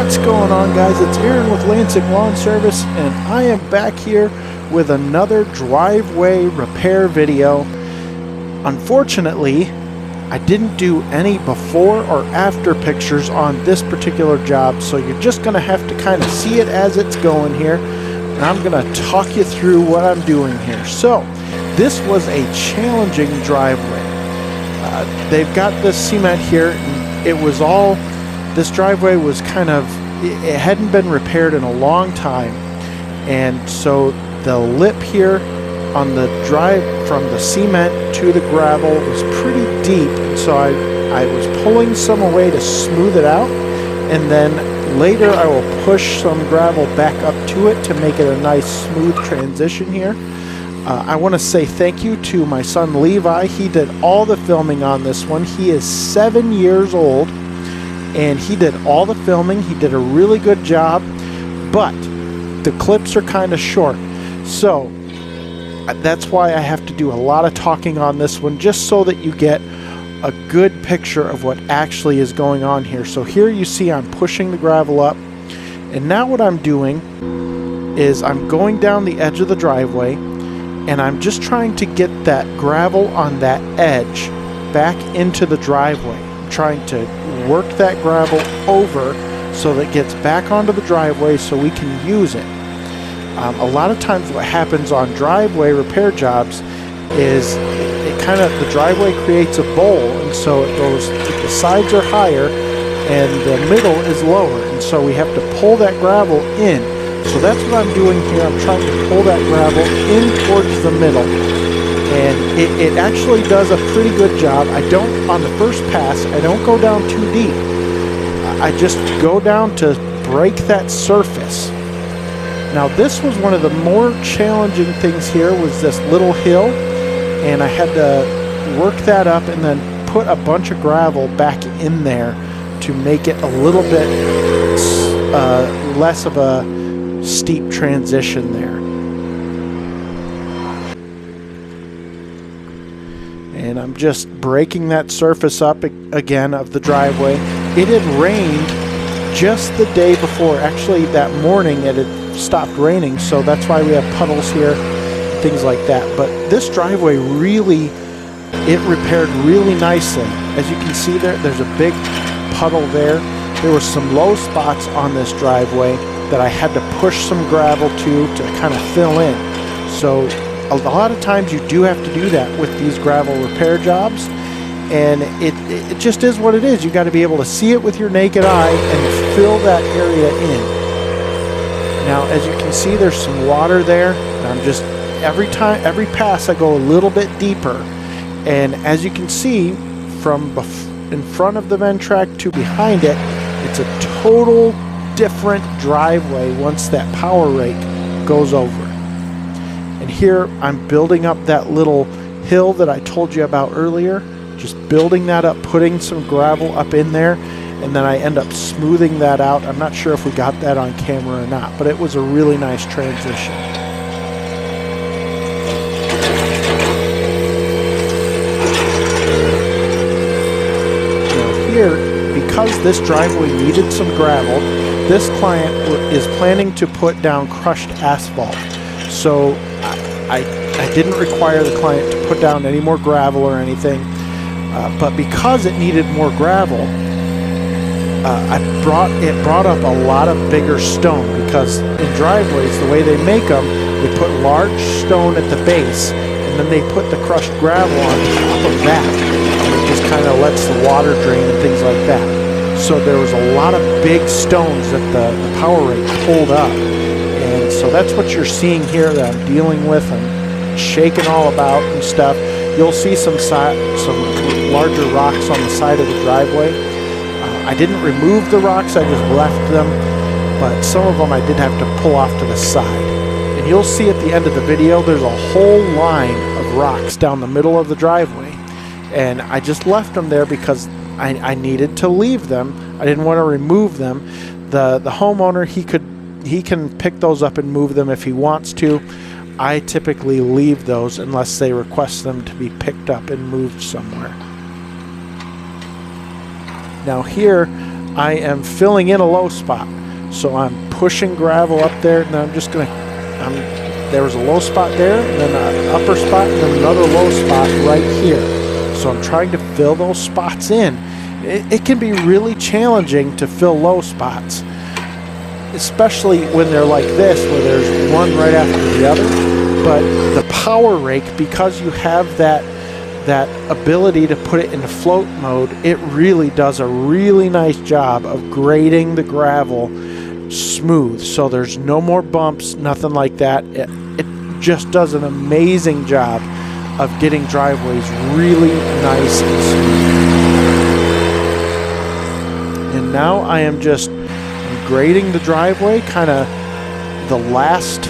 What's going on, guys? It's Aaron with Lansing Lawn Service, and I am back here with another driveway repair video. Unfortunately, I didn't do any before or after pictures on this particular job, so you're just going to have to kind of see it as it's going here, and I'm going to talk you through what I'm doing here. So, this was a challenging driveway. They've got this cement here, and it was all... This driveway was kind of, it hadn't been repaired in a long time, and so the lip here on the drive from the cement to the gravel was pretty deep, and so I was pulling some away to smooth it out, and then later I will push some gravel back up to it to make it a nice smooth transition here. I want to say thank you to my son Levi. He did all the filming on this one. He is 7 years old. And he did all the filming. He did a really good job, but the clips are kind of short. So that's why I have to do a lot of talking on this one, just so that you get a good picture of what actually is going on here. So here you see I'm pushing the gravel up, and now what I'm doing is I'm going down the edge of the driveway, and I'm just trying to get that gravel on that edge back into the driveway. Trying to work that gravel over so that it gets back onto the driveway so we can use it. A lot of times what happens on driveway repair jobs is the driveway creates a bowl, and so it goes, the sides are higher and the middle is lower, and so we have to pull that gravel in. So that's what I'm doing here. I'm trying to pull that gravel in towards the middle. And it actually does a pretty good job. On the first pass, I don't go down too deep. I just go down to break that surface. Now this was one of the more challenging things here, was this little hill, and I had to work that up and then put a bunch of gravel back in there to make it a little bit less of a steep transition there. And I'm just breaking that surface up again of the driveway. It had rained just the day before. Actually, that morning it had stopped raining, so that's why we have puddles here, things like that. But this driveway really, it repaired really nicely. As you can see there's a big puddle there. There were some low spots on this driveway that I had to push some gravel to kind of fill in. So a lot of times you do have to do that with these gravel repair jobs, and it just is what it is. You got to be able to see it with your naked eye and fill that area in. Now, as you can see, there's some water there, and I'm just every pass I go a little bit deeper, and as you can see from in front of the Ventrac to behind it, it's a total different driveway once that power rake goes over. And here I'm building up that little hill that I told you about earlier, just building that up, putting some gravel up in there, and then I end up smoothing that out. I'm not sure if we got that on camera or not, but it was a really nice transition. Now here, because this driveway needed some gravel, this client is planning to put down crushed asphalt. So I didn't require the client to put down any more gravel or anything, but because it needed more gravel, it brought up a lot of bigger stone, because in driveways, the way they make them, they put large stone at the base, and then they put the crushed gravel on top of that, and it just kind of lets the water drain and things like that. So there was a lot of big stones that the power rake pulled up. And so that's what you're seeing here that I'm dealing with. I'm shaking all about and stuff. You'll see some larger rocks on the side of the driveway. I didn't remove the rocks, I just left them, but some of them I did have to pull off to the side. And you'll see at the end of the video, there's a whole line of rocks down the middle of the driveway. And I just left them there because I needed to leave them. I didn't want to remove them. The homeowner, he can pick those up and move them if he wants to. I typically leave those unless they request them to be picked up and moved somewhere. Now here, I am filling in a low spot. So I'm pushing gravel up there, and then I'm just gonna, there was a low spot there, and then an upper spot, and then another low spot right here. So I'm trying to fill those spots in. It can be really challenging to fill low spots, especially when they're like this, where there's one right after the other. But the power rake, because you have that ability to put it into float mode, it really does a really nice job of grading the gravel smooth. So there's no more bumps, nothing like that. It just does an amazing job of getting driveways really nice and smooth. And now I am just grading the driveway, kind of the last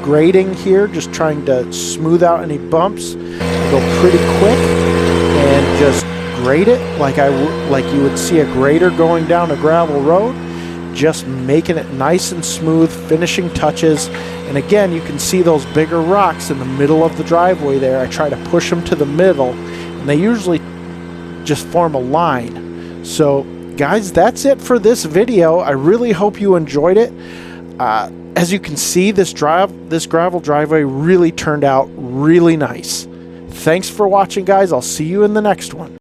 grading here, just trying to smooth out any bumps. Go pretty quick and just grade it like you would see a grader going down a gravel road, just making it nice and smooth, finishing touches. And again, you can see those bigger rocks in the middle of the driveway there. I try to push them to the middle, and they usually just form a line. So guys, that's it for this video. I really hope you enjoyed it. As you can see, this gravel driveway really turned out really nice. Thanks for watching, guys. I'll see you in the next one.